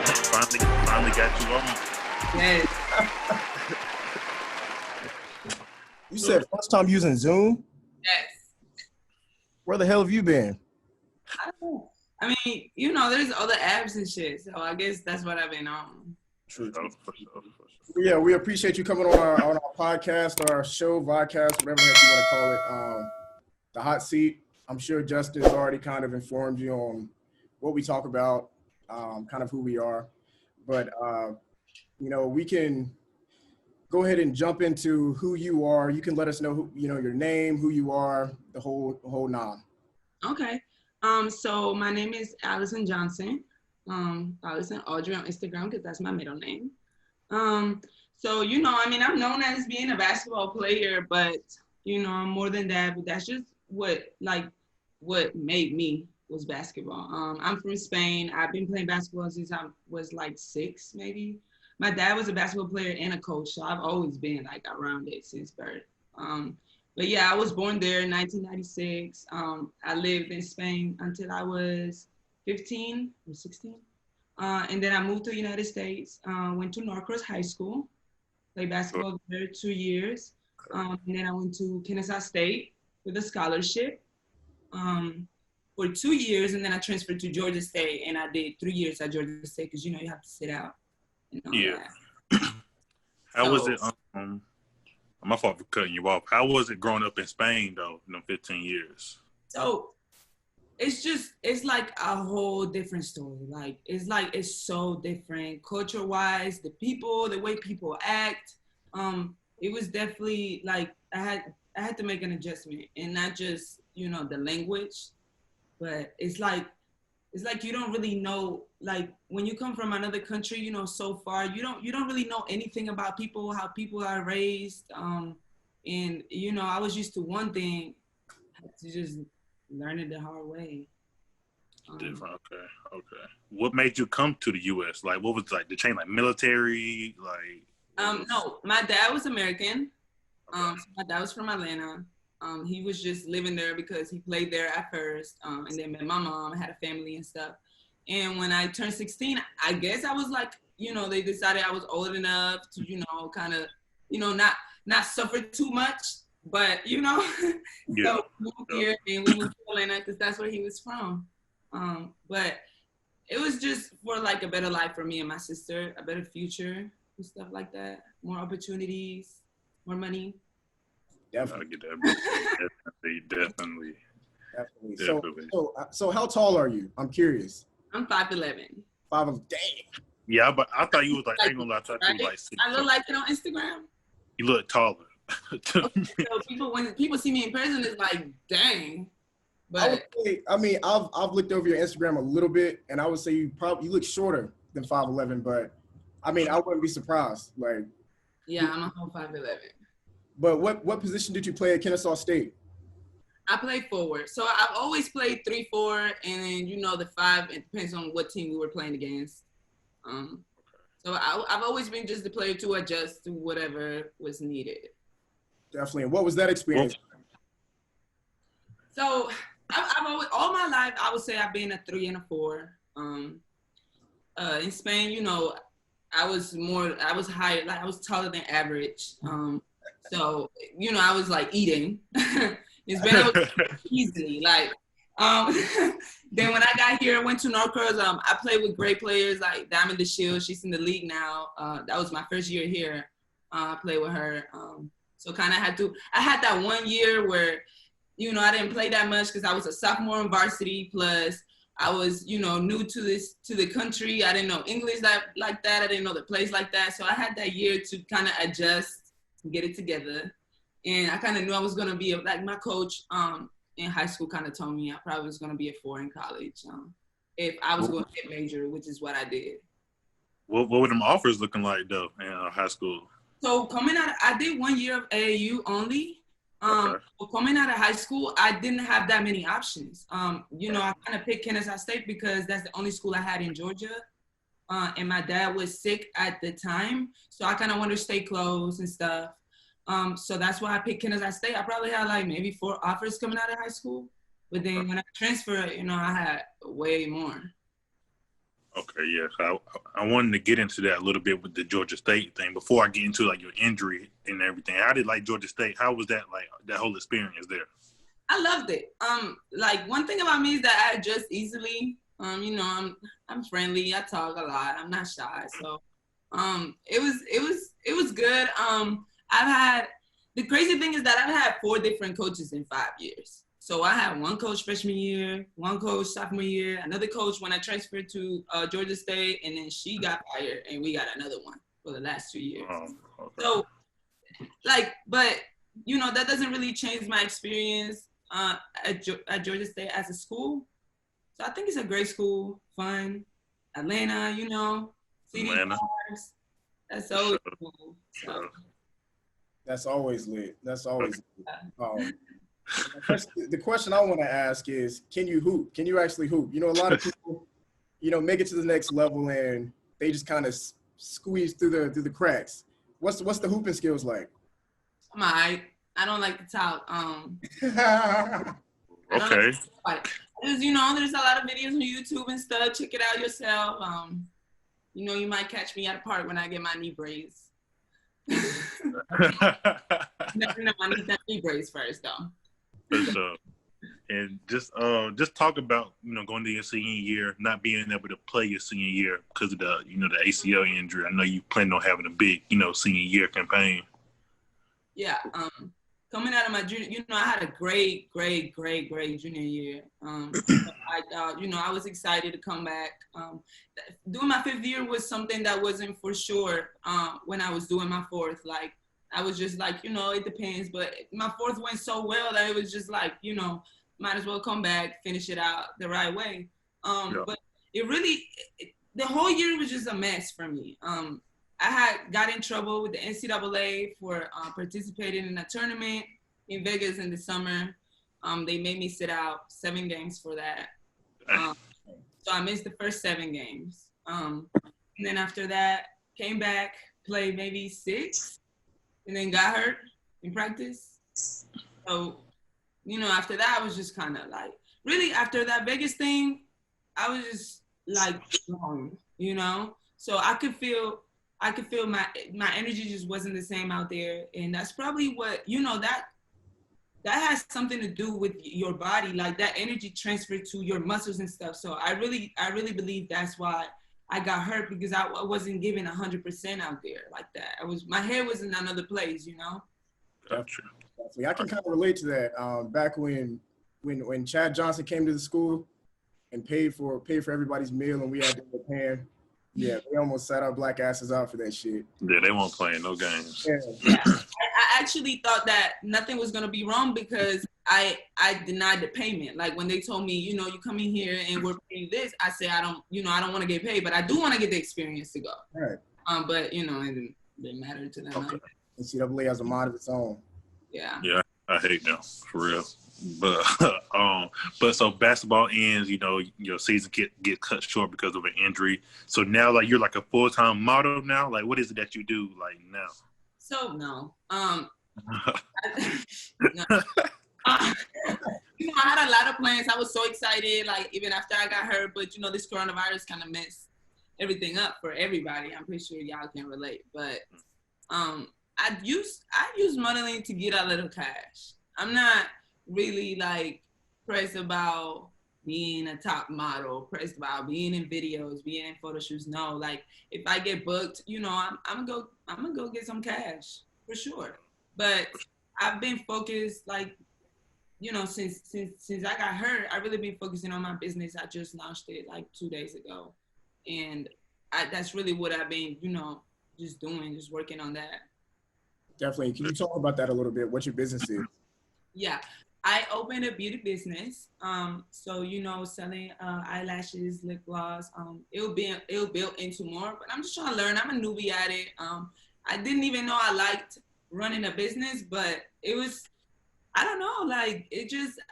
Finally got you on. Yes. You said first time using Zoom? Yes. Where the hell have you been? I don't know. I mean, you know, there's other apps and shit, so I guess that's what I've been on. True. For sure. Yeah, we appreciate you coming on our podcast, our show, vodcast, whatever the heck you want to call it. The hot seat. I'm sure Justin's already kind of informed you on what we talk about, kind of who we are. But, you know, we can go ahead and jump into who you are. You can let us know, your name, who you are, the whole nine. Okay. So my name is Allison Johnson. Allison Audrey on Instagram, because that's my middle name. So, you know, I mean, I'm known as being a basketball player, but, you know, I'm more than that. But that's just what made me was basketball. I'm from Spain. I've been playing basketball since I was like 6, maybe. My dad was a basketball player and a coach, so I've always been like around it since birth. But yeah, I was born there in 1996. I lived in Spain until I was 15 or 16. And then I moved to the United States, went to Norcross High School, played basketball there 2 years. And then I went to Kennesaw State with a scholarship for 2 years. And then I transferred to Georgia State, and I did 3 years at Georgia State because, you know, you have to sit out. Yeah. How was it? My fault for cutting you off. How was it growing up in Spain, though, in them 15 years? So it's like a whole different story. Like, it's so different culture-wise, the people, the way people act. It was definitely like I had to make an adjustment, and not just, you know, the language, but it's like you don't really know, like when you come from another country, you know, so far, you don't really know anything about people, how people are raised. And, you know, I was used to one thing, I had to just learn it the hard way. Different, okay. What made you come to the U.S.? Like, what was like the chain, like military, like? No, my dad was American. So my dad was from Atlanta. He was just living there because he played there at first, and then met my mom, had a family and stuff. And when I turned 16, I guess I was like, you know, they decided I was old enough to, you know, kind of, you know, not suffer too much, but, you know, Yeah. So we moved here, and we moved to Atlanta because that's where he was from. But it was just for like a better life for me and my sister, a better future and stuff like that, more opportunities, more money. Definitely. I get that. Definitely. So how tall are you? I'm curious. I'm 5'11". Damn. Yeah, but I thought you was like, I ain't gonna lie, I thought you was like 6. I look like it on Instagram. You look taller. Okay, so when people see me in person, it's like, dang. But I've looked over your Instagram a little bit, and I would say you look shorter than 5'11", but I mean, I wouldn't be surprised. Like, yeah, I'm a whole 5'11". But what position did you play at Kennesaw State? I played forward. So I've always played 3-4, and then, you know, the 5, it depends on what team we were playing against. So I've always been just the player to adjust to whatever was needed. Definitely. And what was that experience? So I've always, all my life, I would say I've been a 3 and a 4. In Spain, you know, I was higher, like I was taller than average. So, you know, I was like eating. It's been easily like, then when I got here, I went to Norcross. I played with great players like Diamond DeShield. She's in the league now. That was my first year here. I played with her. So kind of I had that 1 year where, you know, I didn't play that much because I was a sophomore in varsity. Plus I was, you know, new to the country. I didn't know English like that. I didn't know the place like that. So I had that year to kind of adjust, get it together. And I kind of knew I was going to be like my coach in high school kind of told me I probably was going to be a 4 in college if I was going to get major, which is what I did. What were them offers looking like though in high school? So coming out, I did 1 year of AAU only. But coming out of high school, I didn't have that many options. You know, I kind of picked Kennesaw State because that's the only school I had in Georgia. And my dad was sick at the time. So I kind of wanted to stay close and stuff. So that's why I picked Kennesaw State. I probably had like maybe 4 offers coming out of high school. But then when I transferred, you know, I had way more. Okay, yeah. So I wanted to get into that a little bit with the Georgia State thing before I get into like your injury and everything. How did like Georgia State? How was that like that whole experience there? I loved it. Like one thing about me is that I adjust easily. You know, I'm friendly. I talk a lot. I'm not shy. So, it was good. I've had the crazy thing is that I've had 4 different coaches in 5 years. So I had one coach freshman year, one coach sophomore year, another coach when I transferred to Georgia State, and then she got fired, and we got another one for the last 2 years. Okay. So, like, but you know that doesn't really change my experience at Georgia State as a school. So I think it's a great school, fun. Atlanta, you know, city cars. That's always cool. So. That's always lit. That's always lit. The question I want to ask is, can you hoop? Can you actually hoop? You know, a lot of people, you know, make it to the next level and they just kind of squeeze through the cracks. What's the hooping skills like? I'm all right. I don't like to talk. Okay. Because, you know, there's a lot of videos on YouTube and stuff. Check it out yourself. You know, you might catch me at a park when I get my knee brace. Never know, I need that knee brace first, though. And just talk about, you know, going to your senior year, not being able to play your senior year because of the, you know, the ACL injury. I know you plan on having a big, you know, senior year campaign. Yeah. Coming out of my junior, you know, I had a great junior year. I thought, you know, I was excited to come back. Doing my 5th year was something that wasn't for sure when I was doing my 4th. Like, I was just like, you know, it depends. But my 4th went so well that it was just like, you know, might as well come back, finish it out the right way. But it really, the whole year was just a mess for me. I got in trouble with the NCAA for participating in a tournament in Vegas in the summer. They made me sit out 7 games for that. So I missed the first 7 games. And then after that, came back, played maybe 6, and then got hurt in practice. So, you know, after that, I was just kind of like, really after that Vegas thing, I was just like, you know? So I could feel my energy just wasn't the same out there. And that's probably what, you know, that has something to do with your body, like that energy transferred to your muscles and stuff. So I really believe that's why I got hurt, because I wasn't giving 100% out there like that. My head was in another place, you know? Gotcha. Definitely. I can kind of relate to that. Back when Chad Johnson came to the school and paid for everybody's meal and we had to pay. Yeah, they almost sat our black asses out for that shit. Yeah, they weren't playing no games. Yeah. I actually thought that nothing was gonna be wrong because I denied the payment. Like when they told me, you know, you come in here and we're paying this, I said I don't want to get paid, but I do want to get the experience to go. Right. But you know, it didn't matter to them. Okay. NCAA has a mind of its own. Yeah. Yeah, I hate them for real. But so basketball ends, you know, your season get cut short because of an injury. So now, like, you're like a full-time model now. Like, what is it that you do like now? So no, no. You know, I had a lot of plans. I was so excited, like even after I got hurt. But you know, this coronavirus kind of messed everything up for everybody. I'm pretty sure y'all can relate. But I use modeling to get a little cash. I'm not really like pressed about being a top model, pressed about being in videos, being in photo shoots. No, like if I get booked, you know, I'm gonna go get some cash for sure. But I've been focused, like, you know, since I got hurt, I've really been focusing on my business. I just launched it like 2 days ago, and that's really what I've been, you know, just doing, just working on that. Definitely. Can you talk about that a little bit? What your business is? Yeah. I opened a beauty business. So, you know, selling eyelashes, lip gloss. It'll build into more, but I'm just trying to learn. I'm a newbie at it. I didn't even know I liked running a business, but it was, I don't know, like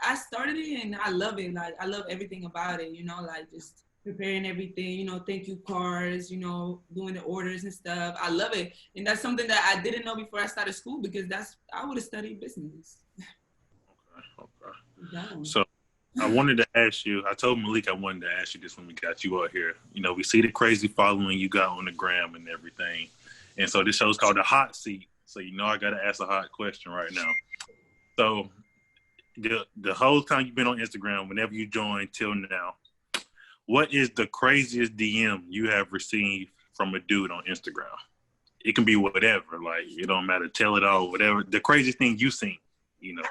I started it and I love it. Like I love everything about it, you know, like just preparing everything, you know, thank you cards, you know, doing the orders and stuff. I love it. And that's something that I didn't know before I started school, because I would have studied business. Okay. So I wanted to ask you, I told Malik I wanted to ask you this when we got you out here. You know, we see the crazy following you got on the gram and everything. And so this show's called The Hot Seat. So, you know, I got to ask a hot question right now. So the whole time you've been on Instagram, whenever you joined till now, what is the craziest DM you have received from a dude on Instagram? It can be whatever. Like, it don't matter. Tell it all, whatever. The craziest thing you seen, you know.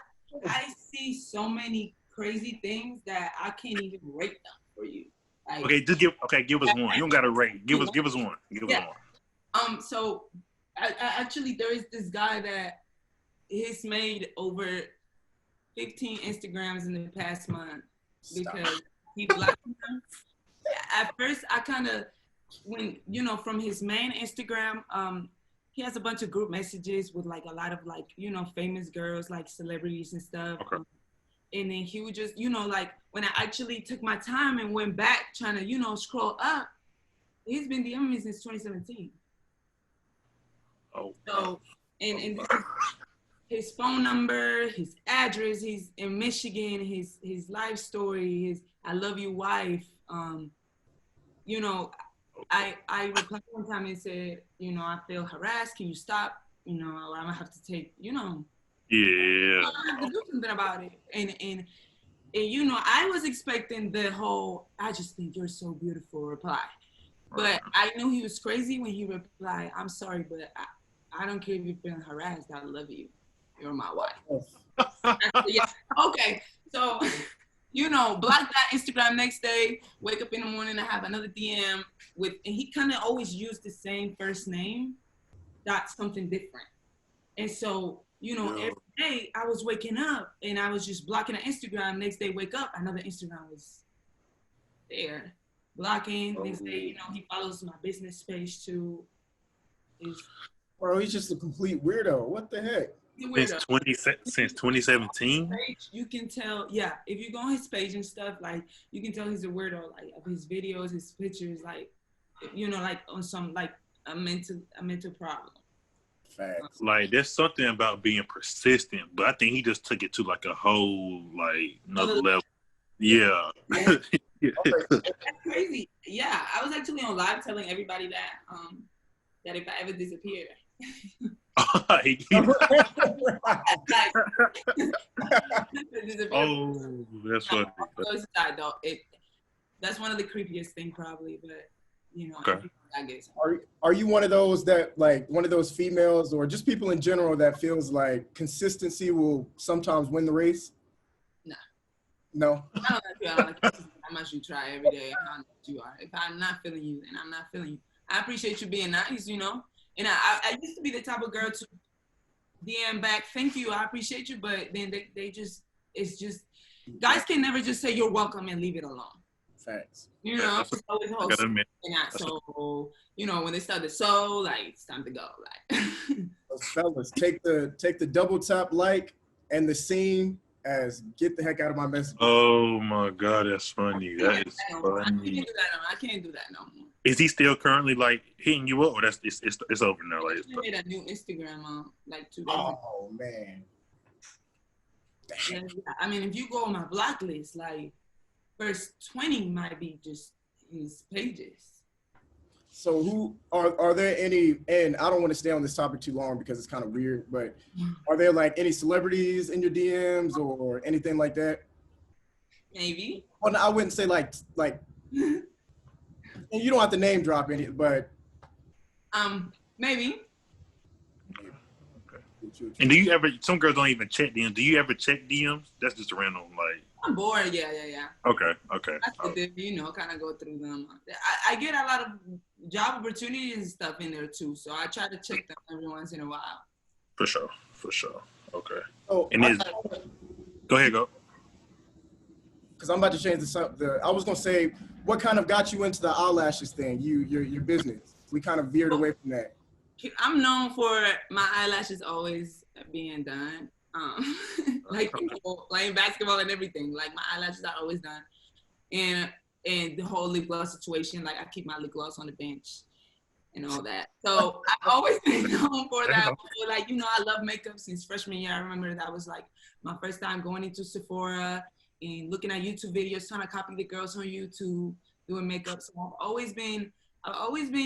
I see so many crazy things that I can't even rate them for you. Like, Okay, just give us one. You don't gotta rate. Give us one. Give us one. So I actually, there is this guy that he's made over 15 Instagrams in the past month because he blocked them. At first, I kind of, when, you know, from his main Instagram, he has a bunch of group messages with like a lot of like, you know, famous girls, like celebrities and stuff. Okay. And then he would just, you know, like when I actually took my time and went back trying to, you know, scroll up, he's been DMing me since 2017. Oh. So, and this is his phone number, his address, he's in Michigan, his life story, his I love you wife. You know, I replied one time and said, you know, I feel harassed. Can you stop? You know, or I'm gonna have to take, you know. Yeah. I have to do something about it. And you know, I was expecting the whole "I just think you're so beautiful" reply, but I knew he was crazy when he replied, "I'm sorry, but I don't care if you're feeling harassed. I love you. You're my wife." Yeah. Okay. So, you know, block that Instagram next day, wake up in the morning and have another DM with, and he kind of always used the same first name, that's something different. And so, you know, every day I was waking up and I was just blocking the Instagram. Next day, wake up, another Instagram was there. Blocking. Next day, you know, he follows my business page too. Bro, he's just a complete weirdo. What the heck? Since 2017? You can tell, yeah, if you go on his page and stuff, like, you can tell he's a weirdo, like, of his videos, his pictures, like, you know, like, on some, like, a mental problem. Facts. Like, there's something about being persistent, but I think he just took it to, like, a whole, like, another level. Yeah. That's crazy. Yeah, I was actually on live telling everybody that if I ever disappear, oh, that's funny. That's one of the creepiest things, probably. But you know, okay. I guess. Are you one of those that, like, one of those females or just people in general that feels like consistency will sometimes win the race? No. I don't like how much you try every day, how much you are. If I'm not feeling you, then I'm not feeling you. I appreciate you being nice, you know. And I used to be the type of girl to DM back, thank you, I appreciate you, but then they just, it's just, guys can never just say you're welcome and leave it alone. Facts. You know, it's always whole so, you know, when they start to sew, like, it's time to go. Like, those fellas, take the double tap like and the scene as get the heck out of my message. Oh my God, that's funny. That is funny. I can't do that no more. Is he still currently like hitting you up, or it's over now? Like, I made a new Instagram like 2 days ago. Oh man. Yeah, I mean, if you go on my block list, like first 20 might be just his pages. So who are there any, and I don't want to stay on this topic too long because it's kind of weird, but are there like any celebrities in your DMs or anything like that? Maybe. Well, I wouldn't say like and you don't have to name drop any, but maybe. Okay. And do you ever? Some girls don't even check DMs. Do you ever check DMs? That's just a random like. I'm bored. Yeah. Okay. You know, kind of go through them. I get a lot of job opportunities and stuff in there too, so I try to check them every once in a while. For sure. Okay. Oh, and go ahead, go. Because I'm about to change this up. I was gonna say, what kind of got you into the eyelashes thing? Your business. We kind of veered away from that. I'm known for my eyelashes always being done. Like, you know, playing basketball and everything. Like, my eyelashes are always done. And the whole lip gloss situation, like, I keep my lip gloss on the bench and all that. So I've always been known for that. Like, you know, I love makeup since freshman year. I remember that was like my first time going into Sephora and looking at YouTube videos, trying to copy the girls on YouTube doing makeup. So I've always been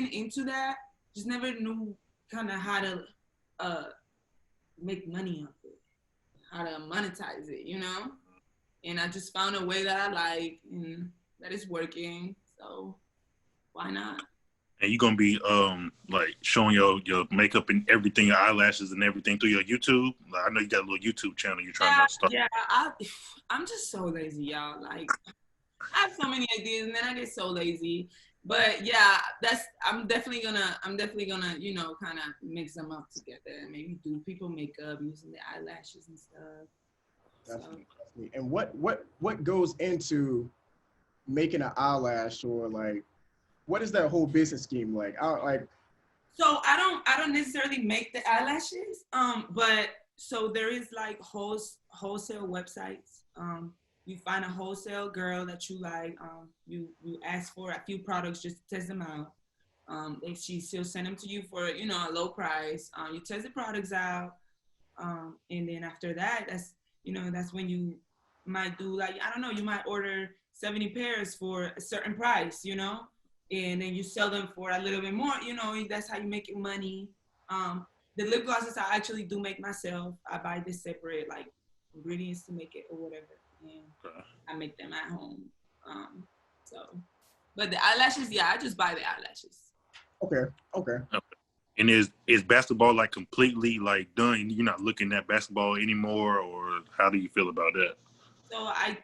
into that. Just never knew kind of how to make money off it, how to monetize it, you know? And I just found a way that I like and that is working. So why not? And you're gonna be like showing your makeup and everything, your eyelashes and everything through your YouTube. Like, I know you got a little YouTube channel you're trying to start. Yeah, I'm just so lazy, y'all. Like I have so many ideas and then I get so lazy. But yeah, I'm definitely gonna, you know, kind of mix them up together and maybe do people makeup using the eyelashes and stuff. Definitely. And what goes into making an eyelash, or like, what is that whole business scheme like? So I don't necessarily make the eyelashes, but so there is like wholesale websites. You find a wholesale girl that you like. You ask for a few products just to test them out. She'll send them to you for, you know, a low price. You test the products out, and then after that, that's when you might do, like, I don't know, you might order 70 pairs for a certain price, you know, and then you sell them for a little bit more. You know, that's how you make your money. The lip glosses I actually do make myself. I buy the separate like ingredients to make it or whatever. And I make them at home. But the eyelashes, yeah, I just buy the eyelashes. Okay. And is basketball like completely like done? You're not looking at basketball anymore, or how do you feel about that? So I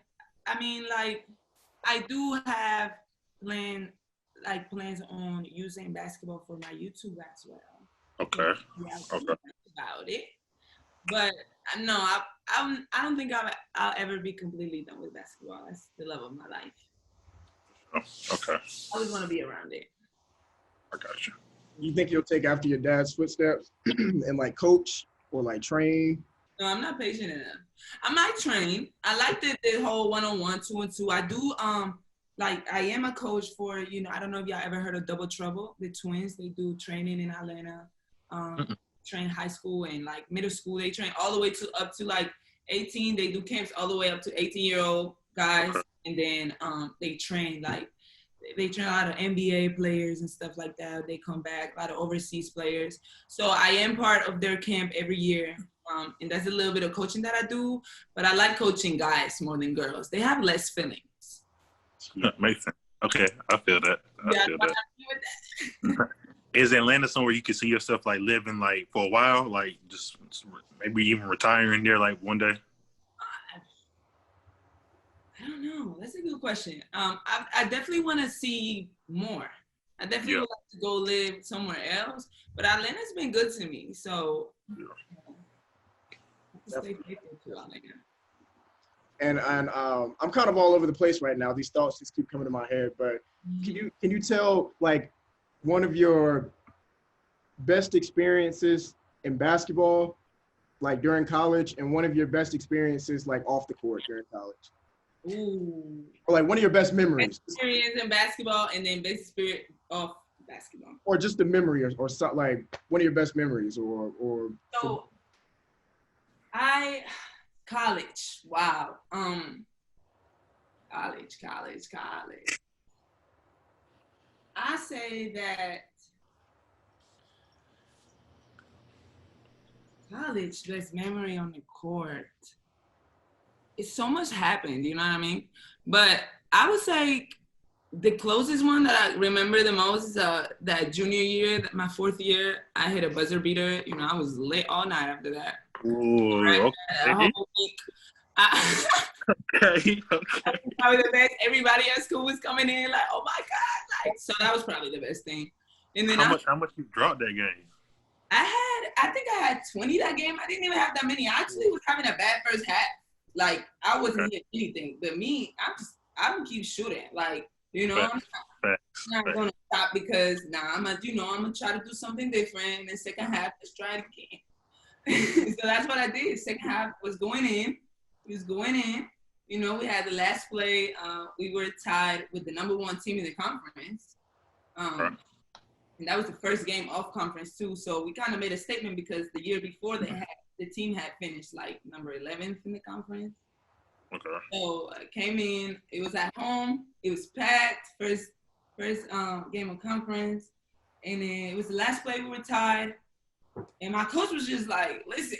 mean, like, I do have plans on using basketball for my YouTube as well. Okay. Yeah, about it. But no, I don't think I'll ever be completely done with basketball. That's the love of my life. Oh, okay. I always want to be around it. I got you. You think you'll take after your dad's footsteps and like coach or like train? No, I'm not patient enough. I might train. I like the whole 1-on-1, 2-on-2. I do like I am a coach for, you know, I don't know if y'all ever heard of Double Trouble, the twins. They do training in Atlanta. Train high school and like middle school. They train all the way up to like 18. They do camps all the way up to 18-year-old guys. Okay. And then they train a lot of NBA players and stuff like that. They come back, a lot of overseas players. So I am part of their camp every year. And that's a little bit of coaching that I do, but I like coaching guys more than girls. They have less feelings. Makes sense. Okay, I feel that. I feel that. Is Atlanta somewhere you can see yourself like living like for a while, like just maybe even retiring there like one day? I don't know. That's a good question. I definitely want to see more. I definitely would like to go live somewhere else, but Atlanta's been good to me, so stay faithful to Atlanta. And I'm kind of all over the place right now. These thoughts just keep coming to my head, but can you tell like one of your best experiences in basketball, like during college, and one of your best experiences like off the court during college? Ooh. Or like one of your best memories. Best experience in basketball and then best experience off basketball. Or just the memory or something, like one of your best memories or. So college. Wow. College. I say that college, best memory on the court. It's so much happened, you know what I mean? But I would say the closest one that I remember the most is that junior year, my fourth year, I hit a buzzer beater. You know, I was lit all night after that. Ooh, right? okay. Whole week. Okay. Probably the best. Everybody at school was coming in like, oh my God. Like, so that was probably the best thing. And then how much you dropped that game? I think I had 20 that game. I didn't even have that many. I actually was having a bad first half. Like, I wasn't hitting anything. But me, I'm gonna keep shooting. Like, you know, I'm not gonna stop because I'm gonna try to do something different. And then second half, let's try it again. So that's what I did. Second half was going in. It was going in. You know, we had the last play. We were tied with the number 1 team in the conference. And that was the first game off conference too. So we kind of made a statement because the year before the team had finished like number 11th in the conference. Okay. So I came in. It was at home. It was packed. First game of conference, and then it was the last play. We were tied, and my coach was just like, "Listen,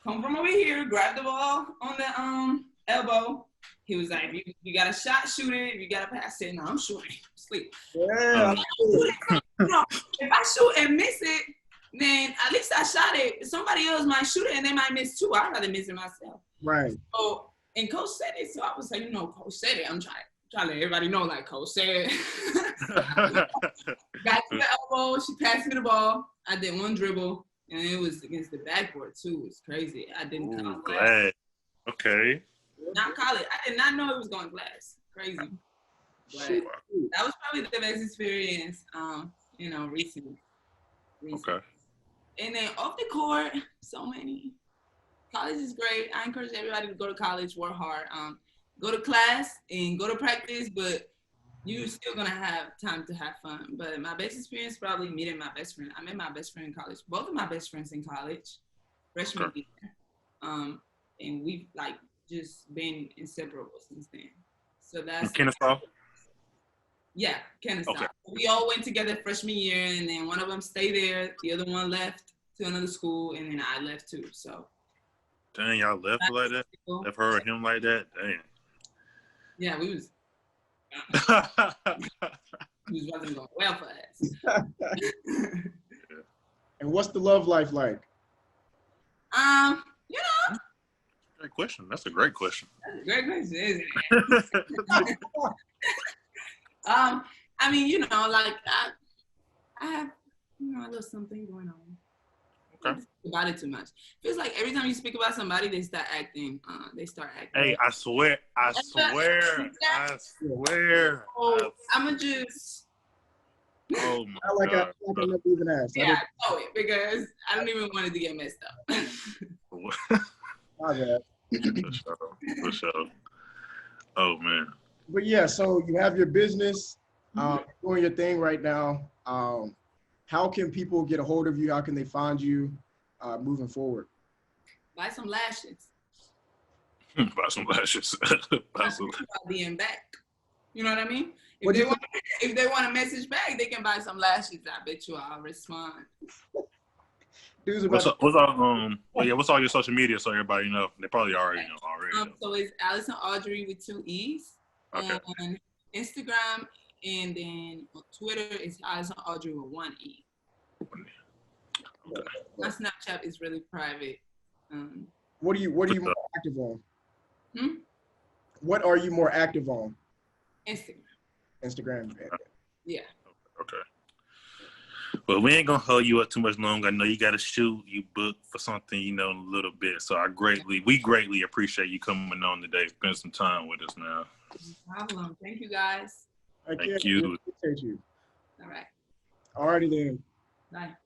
come from over here, grab the ball on the elbow." He was like, "If you got a shot, shoot it. If you got a pass it, no, I'm shooting. Sleep." Yeah. If I shoot and miss it, then at least I shot it. Somebody else might shoot it and they might miss too. I'd rather miss it myself. Right. So, and Coach said it, so I was like, Coach said it. I'm trying to let everybody know, like, Coach said it. Got to the elbow. She passed me the ball. I did one dribble, and it was against the backboard too. It's crazy. I didn't call glass. Okay. Not call it. I did not know it was going glass. Crazy. But that was probably the best experience, recently. Okay. And then off the court, so many. College is great. I encourage everybody to go to college, work hard, go to class and go to practice, but you're still gonna have time to have fun. But my best experience probably meeting my best friend. I met my best friend in college. Both of my best friends in college, freshman year. And we've just been inseparable since then. So that's Kennesaw? Yeah, Kennesaw. Okay. We all went together freshman year, and then one of them stayed there. The other one left to another school, and then I left too. So. Dang, y'all left like that? Left her or him like that? Dang. Yeah, we was. It wasn't going well for us. And what's the love life like? Great question. That's a great question. That's a great question, isn't it? I have, a little something going on. Okay. About it too much. Feels like every time you speak about somebody, they start acting. Hey, I swear. Oh, I'ma just. Oh my God. I never even asked. Yeah, I know it because I don't even want it to get messed up. My bad. For sure. Oh man. But yeah, so you have your business, doing your thing right now. How can people get a hold of you? How can they find you moving forward? Buy some lashes. Buy some lashes. I'll be in back. You know what I mean? If they want a message back, they can buy some lashes. I bet you I'll respond. What's all your social media so everybody know? They probably already know. So it's Allison Audrey with 2 E's on Instagram, and then on Twitter it's Allison Audrey with 1 E. Okay. My Snapchat is really private. What are you more active on? What are you more active on? Instagram. Yeah. Okay. Well, we ain't gonna hold you up too much longer. I know you got to shoot. You booked for something, in a little bit. So we greatly appreciate you coming on today. Spend some time with us, man. No problem. Thank you, guys. Thank you. Appreciate you. All right. Alrighty then. Bye.